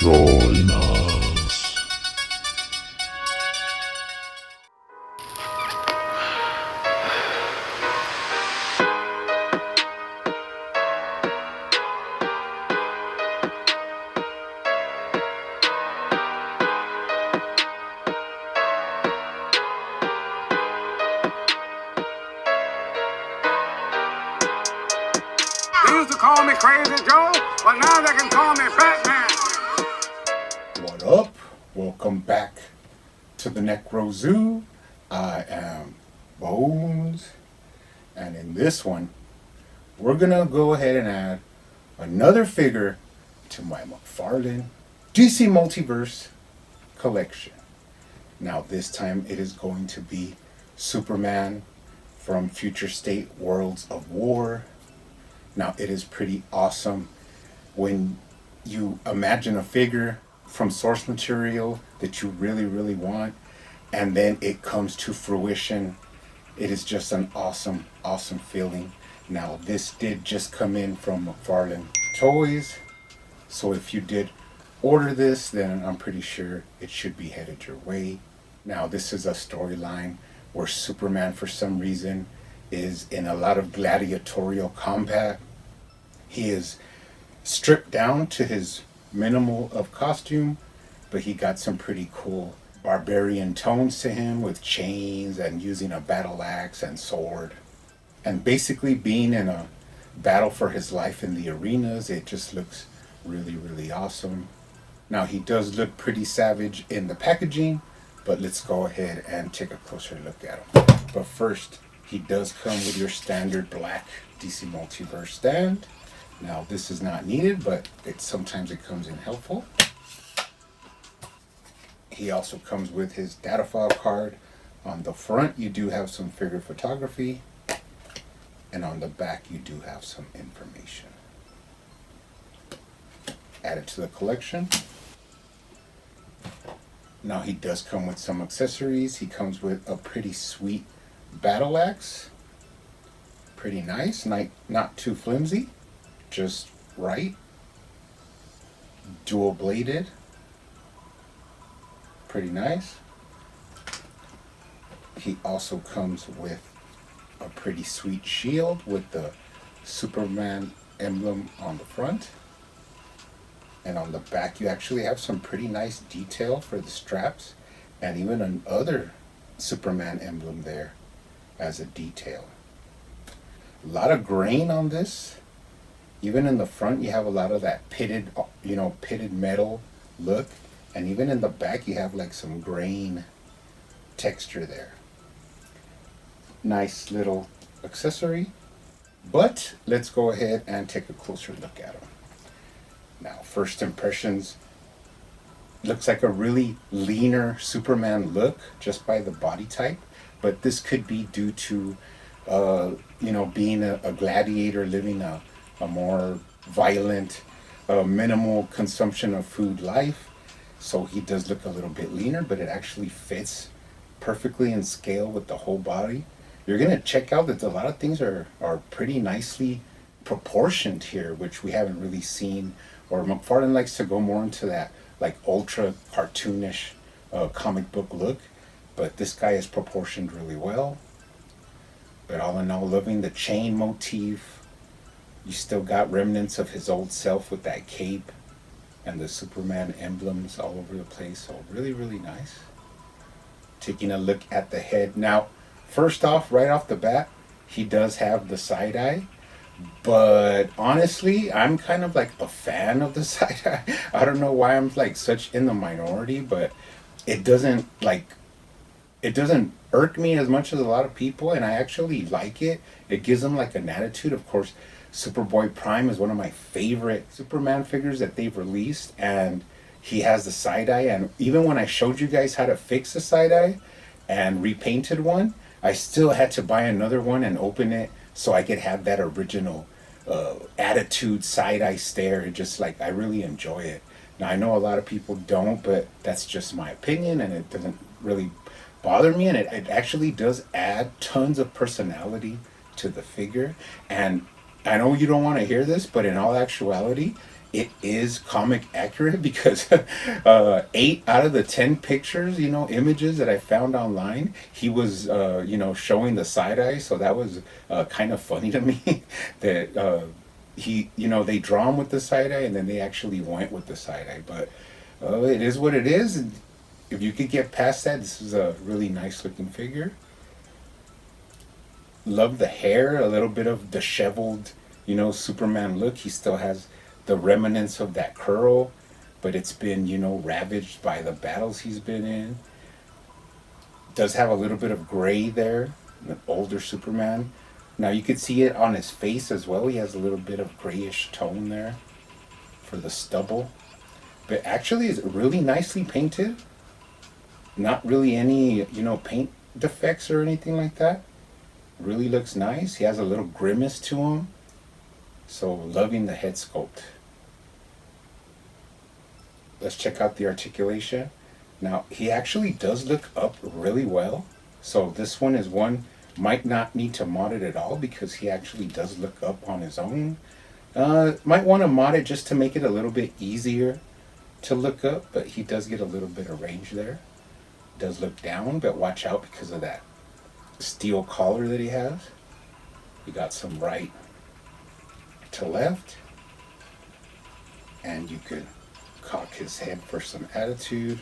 Join us. They used to call me Crazy Joe, but now they can call me Batman. What up? Welcome back to the Necro Zoo. I am Bones, and in this one, we're gonna go ahead and add another figure to my McFarlane DC Multiverse collection. Now this time it is going to be Superman from Future State Worlds of War. Now it is pretty awesome when you imagine a figure from source material that you really want, and then it comes to fruition. It is just an awesome feeling. Now this did just come in from McFarlane Toys, so if you did order this, then I'm pretty sure it should be headed your way. Now this is a storyline where Superman, for some reason, is in a lot of gladiatorial combat. He is stripped down to his minimal of costume, but he got some pretty cool barbarian tones to him with chains and using a battle axe and sword. And basically being in a battle for his life in the arenas, it just looks really awesome. Now he does look pretty savage in the packaging, but let's go ahead and take a closer look at him. But first, he does come with your standard black DC Multiverse stand. Now this is not needed, but sometimes it comes in helpful. He also comes with his data file card. On the front you do have some figure photography, and on the back you do have some information. Added to the collection. Now he does come with some accessories. He comes with a pretty sweet battle axe. Pretty nice, not too flimsy, just right. Dual bladed. Pretty nice. He also comes with a pretty sweet shield with the Superman emblem on the front. And on the back you actually have some pretty nice detail for the straps, and even another Superman emblem there as a detail. A lot of grain on this. Even in the front you have a lot of that pitted metal look, and even in the back you have like some grain texture there. Nice little accessory. But let's go ahead and take a closer look at him. Now, first impressions, looks like a really leaner Superman look just by the body type, but this could be due to being a gladiator, living a more violent, minimal consumption of food life. So he does look a little bit leaner, but it actually fits perfectly in scale with the whole body. You're gonna check out that a lot of things are pretty nicely proportioned here, which we haven't really seen, or McFarlane likes to go more into that like ultra cartoonish comic book look, but this guy is proportioned really well. But all in all, loving the chain motif. You still got remnants of his old self with that cape and the Superman emblems all over the place, so really nice. Taking a look at the head. Now, first off, right off the bat, he does have the side eye, but honestly, I'm kind of like a fan of the side eye. I don't know why I'm like such in the minority, but it doesn't irk me as much as a lot of people, and I actually like it. It gives him like an attitude. Of course, Superboy Prime is one of my favorite Superman figures that they've released, and he has the side eye, and even when I showed you guys how to fix the side eye and repainted one, I still had to buy another one and open it so I could have that original attitude side eye stare. It just like, I really enjoy it. Now I know a lot of people don't, but that's just my opinion, and it doesn't really bother me, and it actually does add tons of personality to the figure. And I know you don't want to hear this, but in all actuality, it is comic accurate because 8 out of the 10 pictures, images that I found online, he was, showing the side eye. So that was kind of funny to me that they draw him with the side eye and then they actually went with the side eye. But it is what it is. And if you could get past that, this is a really nice looking figure. Love the hair, a little bit of disheveled, Superman look. He still has the remnants of that curl, but it's been, ravaged by the battles he's been in. Does have a little bit of gray there, an older Superman. Now you could see it on his face as well. He has a little bit of grayish tone there for the stubble. But actually it's really nicely painted. Not really any, paint defects or anything like that. Really looks nice. He has a little grimace to him. So loving the head sculpt. Let's check out the articulation. Now he actually does look up really well. So this one is one, might not need to mod it at all because he actually does look up on his own. Might want to mod it just to make it a little bit easier to look up, but he does get a little bit of range there. Does look down, but watch out because of that steel collar that he has. You got some right to left, and you could cock his head for some attitude.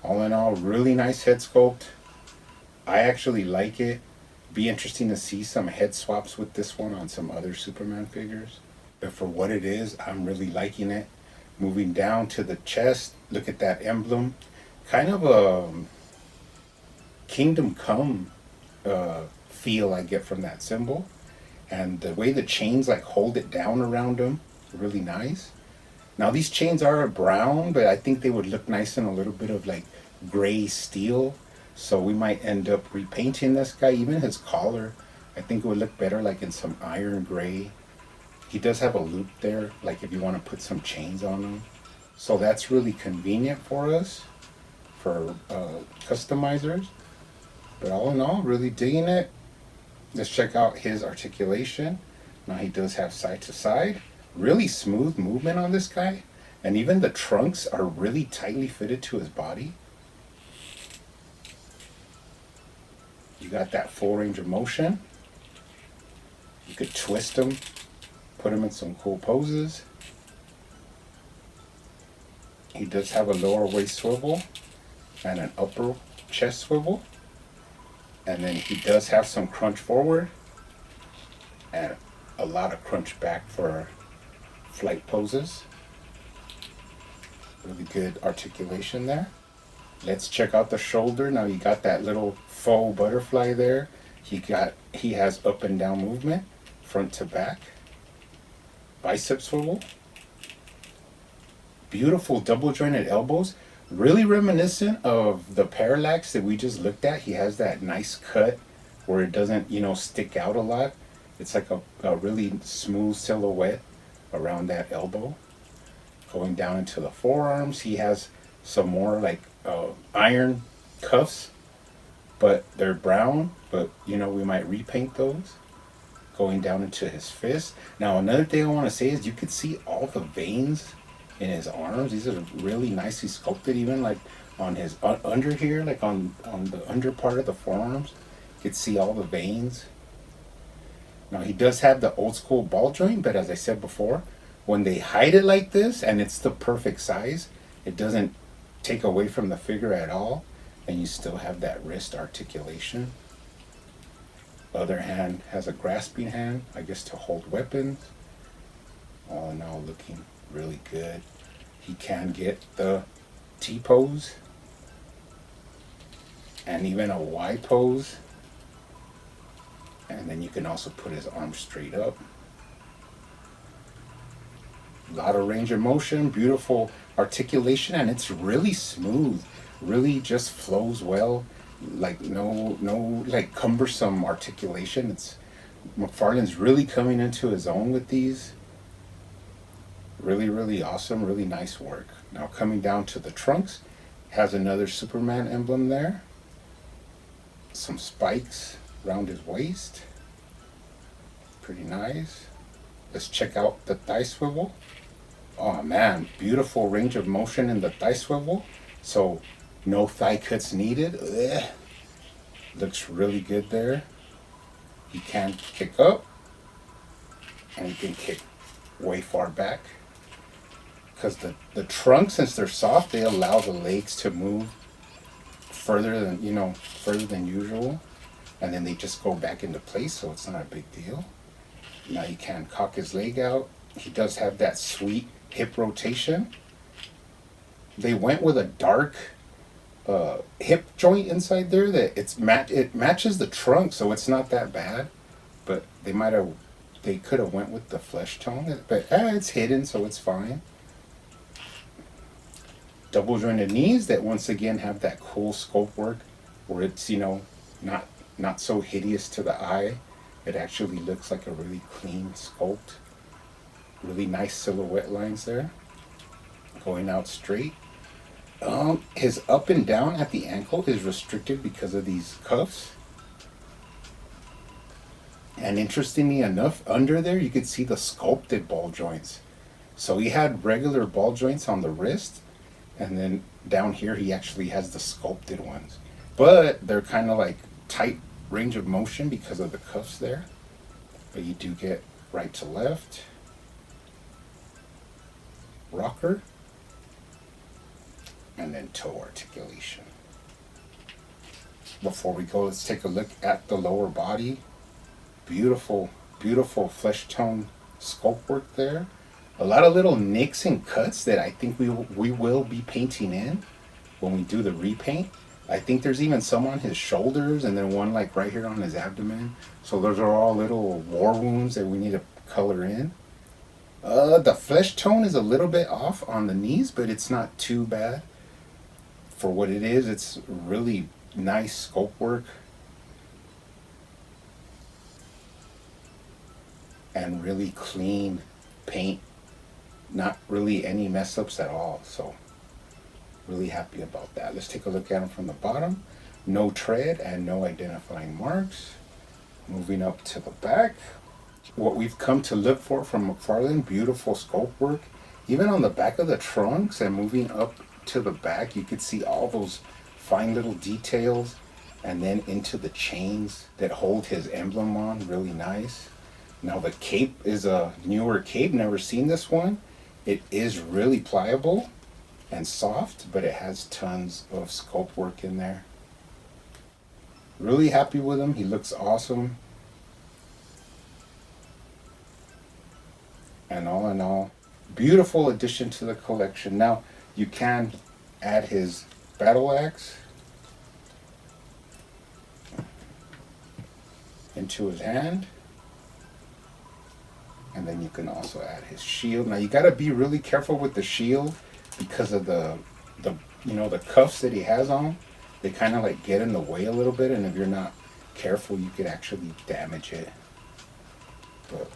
All in all, really nice head sculpt. I actually like it. Be interesting to see some head swaps with this one on some other Superman figures. But for what it is, I'm really liking it. Moving down to the chest, look at that emblem. Kind of a Kingdom Come feel I get from that symbol. And the way the chains like hold it down around him, really nice. Now these chains are brown, but I think they would look nice in a little bit of like gray steel. So we might end up repainting this guy. Even his collar, I think it would look better like in some iron gray. He does have a loop there, like if you want to put some chains on him. So that's really convenient for us, for customizers. But all in all, really digging it. Let's check out his articulation. Now he does have side to side. Really smooth movement on this guy. And even the trunks are really tightly fitted to his body. You got that full range of motion. You could twist him, put him in some cool poses. He does have a lower waist swivel and an upper chest swivel. And then he does have some crunch forward and a lot of crunch back for flight poses. Really good articulation there. Let's check out the shoulder. Now you got that little faux butterfly there. He has up and down movement, front to back. Bicep swivel. Beautiful double jointed elbows. Really reminiscent of the parallax that we just looked at. He has that nice cut where it doesn't, stick out a lot. It's like a really smooth silhouette around that elbow. Going down into the forearms, he has some more like iron cuffs, but they're brown, but we might repaint those. Going down into his fist. Now another thing I want to say is you could see all the veins in his arms. These are really nicely sculpted, even like on his under here, like on the under part of the forearms. You could see all the veins. Now he does have the old school ball joint, but as I said before, when they hide it like this and it's the perfect size, it doesn't take away from the figure at all, and you still have that wrist articulation. Other hand has a grasping hand, I guess, to hold weapons. All in all, looking really good. He can get the T pose and even a Y pose. And then you can also put his arms straight up. A lot of range of motion, beautiful articulation, and it's really smooth. Really just flows well. Like no like cumbersome articulation. McFarlane's really coming into his own with these. Really, really awesome, really nice work. Now coming down to the trunks, has another Superman emblem there. Some spikes around his waist. Pretty nice. Let's check out the thigh swivel. Oh man, beautiful range of motion in the thigh swivel. So no thigh cuts needed. Ugh. Looks really good there. You can kick up and you can kick way far back. Because the trunk, since they're soft, they allow the legs to move further than usual. And then they just go back into place, so it's not a big deal. Now you can cock his leg out. He does have that sweet hip rotation. They went with a dark hip joint inside there that it matches the trunk, so it's not that bad. But they could have went with the flesh tone, but it's hidden, so it's fine. Double jointed knees that once again have that cool sculpt work where it's not so hideous to the eye. It actually looks like a really clean sculpt. Really nice silhouette lines there. Going out straight. His up and down at the ankle is restricted because of these cuffs. And interestingly enough, under there you could see the sculpted ball joints. So he had regular ball joints on the wrist, and then down here he actually has the sculpted ones. But they're kind of like tight range of motion because of the cuffs there. But you do get right to left. Rocker. And then toe articulation. Before we go, let's take a look at the lower body. Beautiful, beautiful flesh tone sculpt work there. A lot of little nicks and cuts that I think we will be painting in when we do the repaint. I think there's even some on his shoulders and then one like right here on his abdomen. So those are all little war wounds that we need to color in. The flesh tone is a little bit off on the knees, but it's not too bad. For what it is, it's really nice sculpt work. And really clean paint. Not really any mess ups at all. So really happy about that. Let's take a look at them from the bottom. No tread and no identifying marks. Moving up to the back. What we've come to look for from McFarlane, beautiful sculpt work. Even on the back of the trunks and moving up to the back, you could see all those fine little details, and then into the chains that hold his emblem on, really nice. Now the cape is a newer cape, never seen this one. It is really pliable and soft, but it has tons of sculpt work in there. Really happy with him, he looks awesome. And all in all, beautiful addition to the collection. Now, you can add his battle axe into his hand. And then you can also add his shield. Now, you got to be really careful with the shield because of the cuffs that he has on. They kind of like get in the way a little bit, and if you're not careful, you could actually damage it. But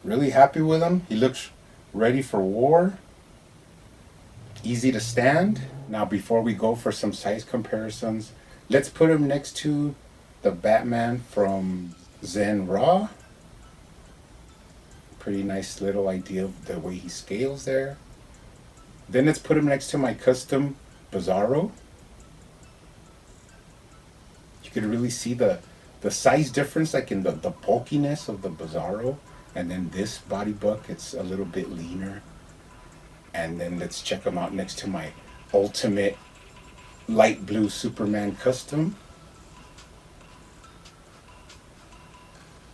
really happy with him. He looks ready for war. Easy to stand. Now before we go for some size comparisons, let's put him next to the Batman from Zen Raw. Pretty nice little idea of the way he scales there. Then let's put him next to my custom Bizarro. You could really see the size difference, like in the bulkiness of the Bizarro. And then this body buck, it's a little bit leaner. And then let's check them out next to my ultimate light blue Superman custom.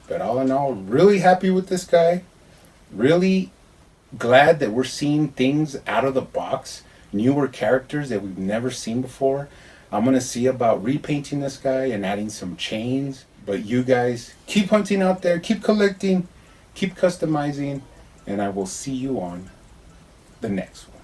But all in all, really happy with this guy. Really glad that we're seeing things out of the box. Newer characters that we've never seen before. I'm going to see about repainting this guy and adding some chains. But you guys, keep hunting out there, keep collecting, keep customizing, and I will see you on the next one.